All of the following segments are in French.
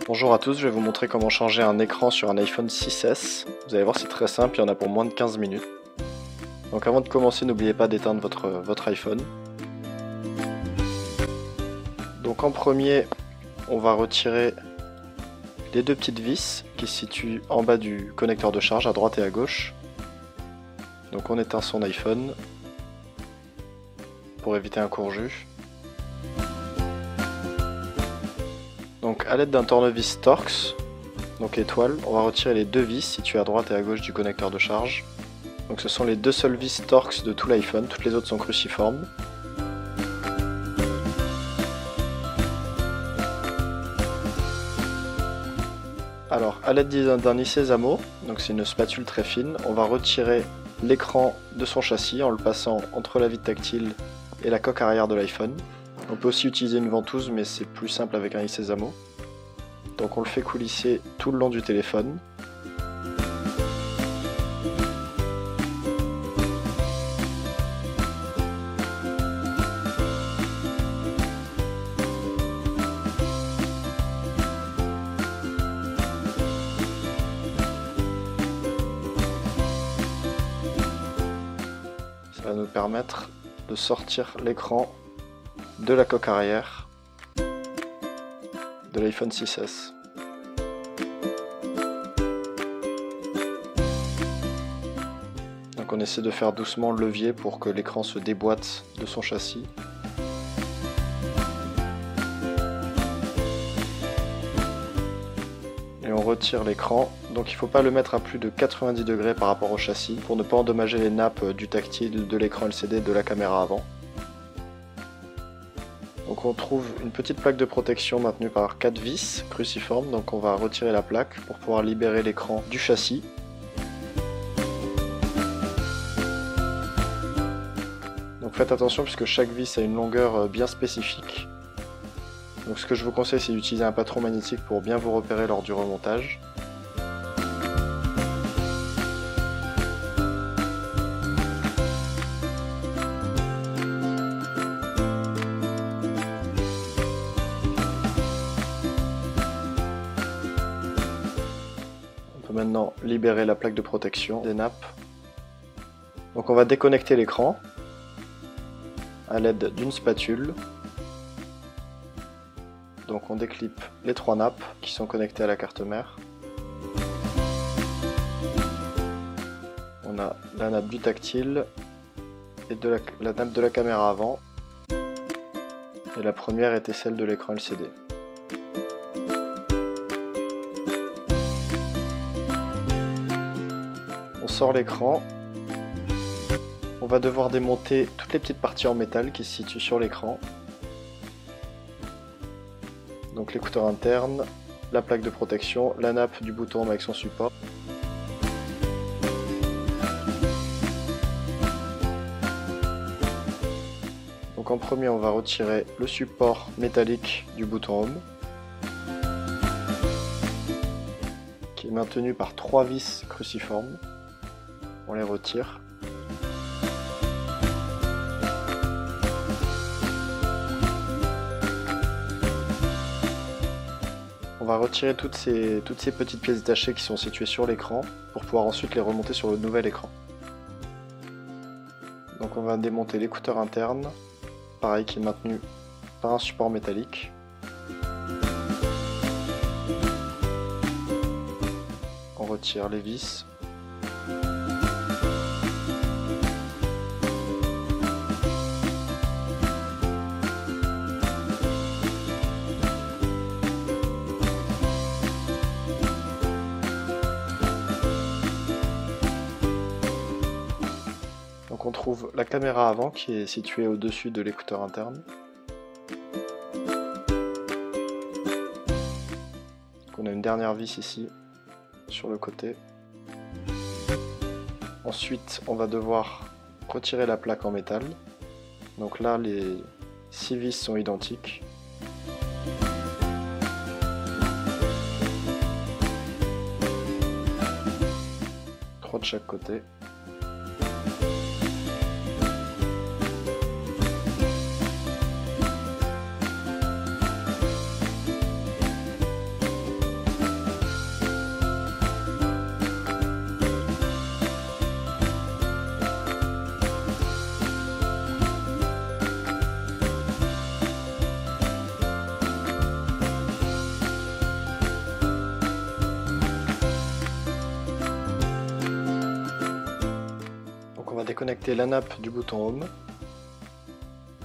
Bonjour à tous, je vais vous montrer comment changer un écran sur un iPhone 6S. Vous allez voir, c'est très simple, il y en a pour moins de 15 minutes. Donc avant de commencer, n'oubliez pas d'éteindre votre iPhone. Donc en premier, on va retirer les deux petites vis qui se situent en bas du connecteur de charge, à droite et à gauche. Donc on éteint son iPhone pour éviter un court-jus. Donc à l'aide d'un tournevis Torx, donc étoile, on va retirer les deux vis situées à droite et à gauche du connecteur de charge. Donc ce sont les deux seules vis Torx de tout l'iPhone, toutes les autres sont cruciformes. Alors à l'aide d'un Isezamo, donc c'est une spatule très fine, on va retirer l'écran de son châssis en le passant entre la vitre tactile et la coque arrière de l'iPhone. On peut aussi utiliser une ventouse, mais c'est plus simple avec un Isezamo. Donc on le fait coulisser tout le long du téléphone. Ça va nous permettre de sortir l'écran de la coque arrière de l'iPhone 6S. Donc on essaie de faire doucement le levier pour que l'écran se déboîte de son châssis. Et on retire l'écran, donc il ne faut pas le mettre à plus de 90 degrés par rapport au châssis pour ne pas endommager les nappes du tactile, de l'écran LCD, de la caméra avant. Donc on trouve une petite plaque de protection maintenue par 4 vis cruciformes, donc on va retirer la plaque pour pouvoir libérer l'écran du châssis. Donc faites attention puisque chaque vis a une longueur bien spécifique. Donc ce que je vous conseille, c'est d'utiliser un patron magnétique pour bien vous repérer lors du remontage. Maintenant libérer la plaque de protection des nappes. Donc on va déconnecter l'écran à l'aide d'une spatule. Donc on déclipe les trois nappes qui sont connectées à la carte mère. On a la nappe du tactile et la nappe de la caméra avant. Et la première était celle de l'écran LCD. On sort l'écran, on va devoir démonter toutes les petites parties en métal qui se situent sur l'écran. Donc l'écouteur interne, la plaque de protection, la nappe du bouton avec son support. Donc en premier on va retirer le support métallique du bouton Home, qui est maintenu par 3 vis cruciformes. On les retire. On va retirer toutes ces petites pièces détachées qui sont situées sur l'écran pour pouvoir ensuite les remonter sur le nouvel écran. Donc on va démonter l'écouteur interne, pareil, qui est maintenu par un support métallique. On retire les vis. Donc on trouve la caméra avant qui est située au-dessus de l'écouteur interne. Donc on a une dernière vis ici, sur le côté. Ensuite on va devoir retirer la plaque en métal. Donc là les 6 vis sont identiques. Trois de chaque côté. va déconnecter la nappe du bouton Home,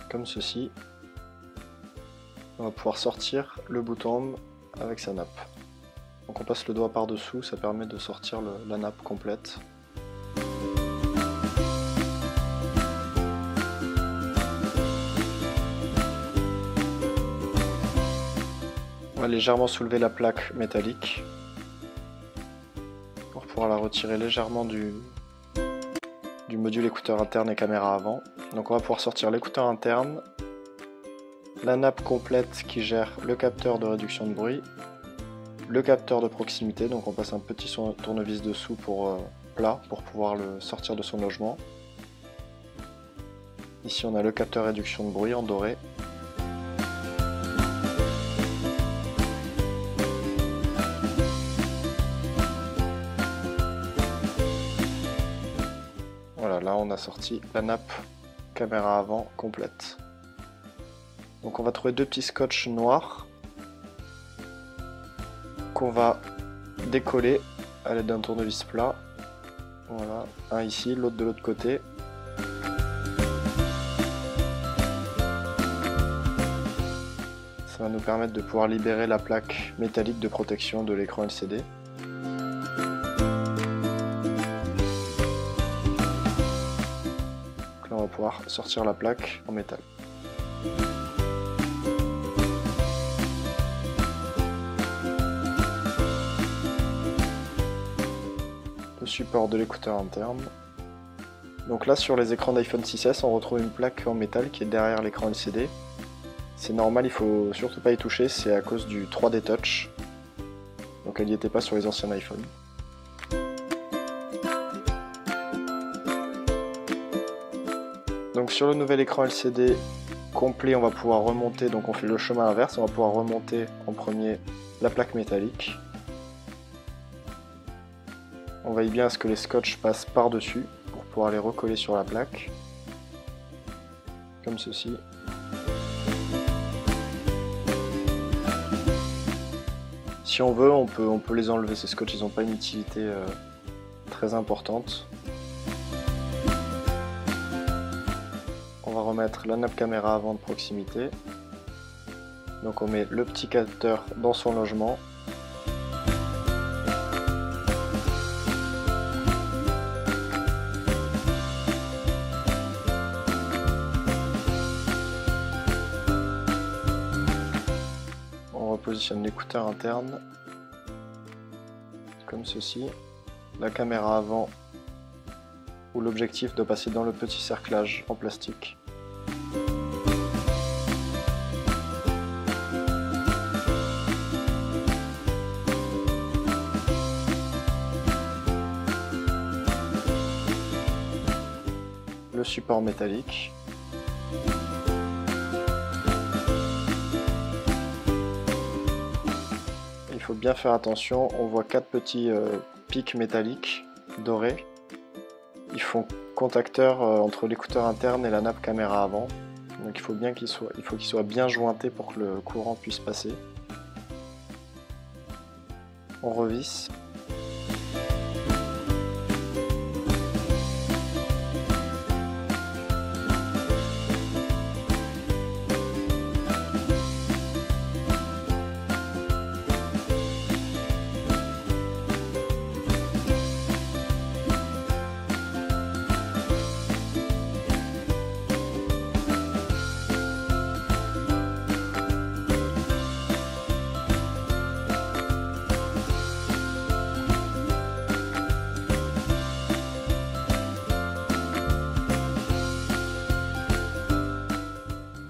comme ceci. On va pouvoir sortir le bouton Home avec sa nappe. Donc on passe le doigt par-dessous, ça permet de sortir la nappe complète. On va légèrement soulever la plaque métallique pour pouvoir la retirer légèrement du module écouteur interne et caméra avant. Donc on va pouvoir sortir l'écouteur interne, la nappe complète qui gère le capteur de réduction de bruit, le capteur de proximité, donc on passe un petit tournevis dessous pour plat pour pouvoir le sortir de son logement. Ici on a le capteur réduction de bruit en doré. Voilà, là on a sorti la nappe caméra avant complète. Donc on va trouver deux petits scotch noirs qu'on va décoller à l'aide d'un tournevis plat. Voilà, un ici, l'autre de l'autre côté. Ça va nous permettre de pouvoir libérer la plaque métallique de protection de l'écran LCD. Donc là on va pouvoir sortir la plaque en métal. Support de l'écouteur interne. Donc là sur les écrans d'iPhone 6s on retrouve une plaque en métal qui est derrière l'écran LCD. C'est normal, il faut surtout pas y toucher, c'est à cause du 3D Touch. Donc elle n'y était pas sur les anciens iPhones. Donc sur le nouvel écran LCD complet on va pouvoir remonter, donc on fait le chemin inverse, on va pouvoir remonter en premier la plaque métallique. On veille bien à ce que les scotch passent par-dessus pour pouvoir les recoller sur la plaque, comme ceci. Si on veut, on peut les enlever, ces scotch, ils n'ont pas une utilité très importante. On va remettre la nappe caméra avant de proximité. Donc on met le petit capteur dans son logement. On repositionne l'écouteur interne comme ceci. La caméra avant où l'objectif doit passer dans le petit cerclage en plastique. Le support métallique. Il faut bien faire attention, on voit 4 petits pics métalliques dorés. Ils font contacteur entre l'écouteur interne et la nappe caméra avant. Donc il faut bien qu'il soit bien jointé pour que le courant puisse passer. On revisse.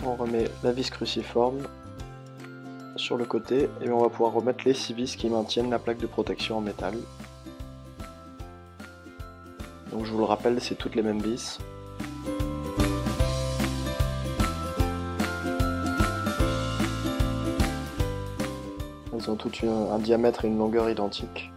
On remet la vis cruciforme sur le côté et on va pouvoir remettre les 6 vis qui maintiennent la plaque de protection en métal. Donc je vous le rappelle, c'est toutes les mêmes vis. Elles ont toutes un diamètre et une longueur identiques.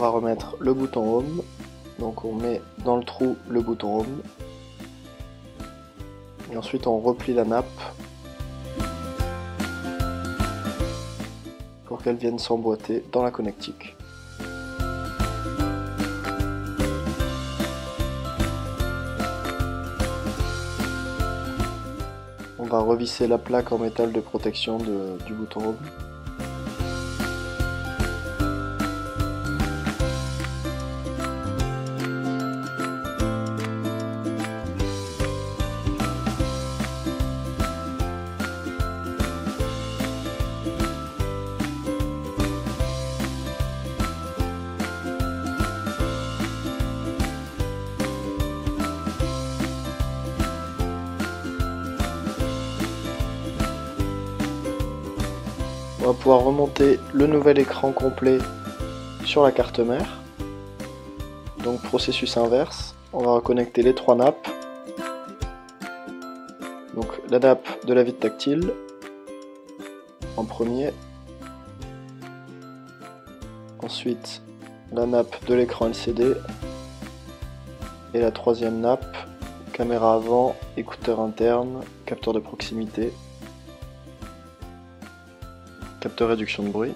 va remettre le bouton Home. Donc on met dans le trou le bouton Home. Et ensuite on replie la nappe pour qu'elle vienne s'emboîter dans la connectique. On va revisser la plaque en métal de protection du bouton Home. On va pouvoir remonter le nouvel écran complet sur la carte mère. Donc processus inverse, on va reconnecter les trois nappes. Donc la nappe de la vitre tactile en premier. Ensuite la nappe de l'écran LCD. Et la troisième nappe, caméra avant, écouteur interne, capteur de proximité. Capteur réduction de bruit.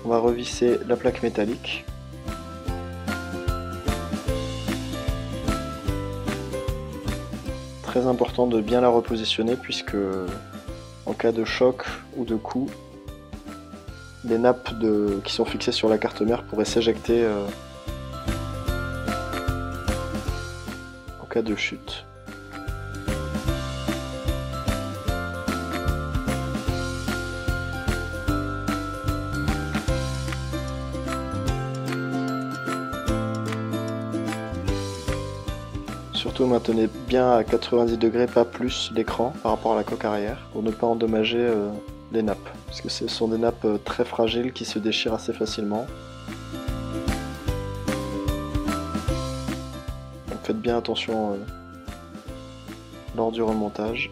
On va revisser la plaque métallique. Très important de bien la repositionner puisque en cas de choc ou de coup, les nappes qui sont fixées sur la carte mère pourraient s'éjecter en cas de chute. Surtout maintenez bien à 90 degrés, pas plus, l'écran par rapport à la coque arrière pour ne pas endommager les nappes. Parce que ce sont des nappes très fragiles qui se déchirent assez facilement. Donc faites bien attention lors du remontage.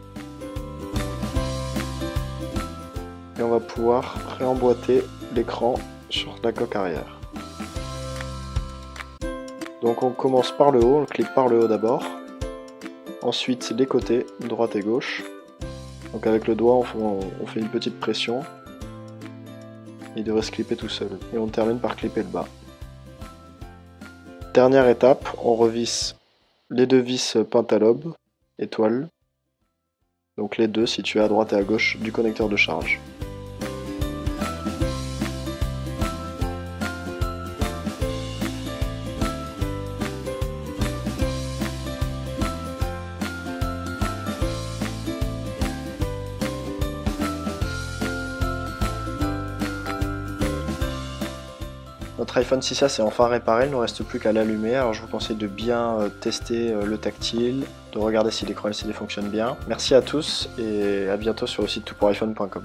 Et on va pouvoir réemboîter l'écran sur la coque arrière. Donc on commence par le haut, on clique par le haut d'abord. Ensuite les côtés, droite et gauche. Donc avec le doigt on fait une petite pression. Il devrait se clipper tout seul. Et on termine par clipper le bas. Dernière étape, on revisse les deux vis pentalobe, étoile. Donc les deux situés à droite et à gauche du connecteur de charge. Notre iPhone 6S est enfin réparé, il ne nous reste plus qu'à l'allumer, alors je vous conseille de bien tester le tactile, de regarder si l'écran LCD fonctionne bien. Merci à tous et à bientôt sur le site toutpouriphone.com.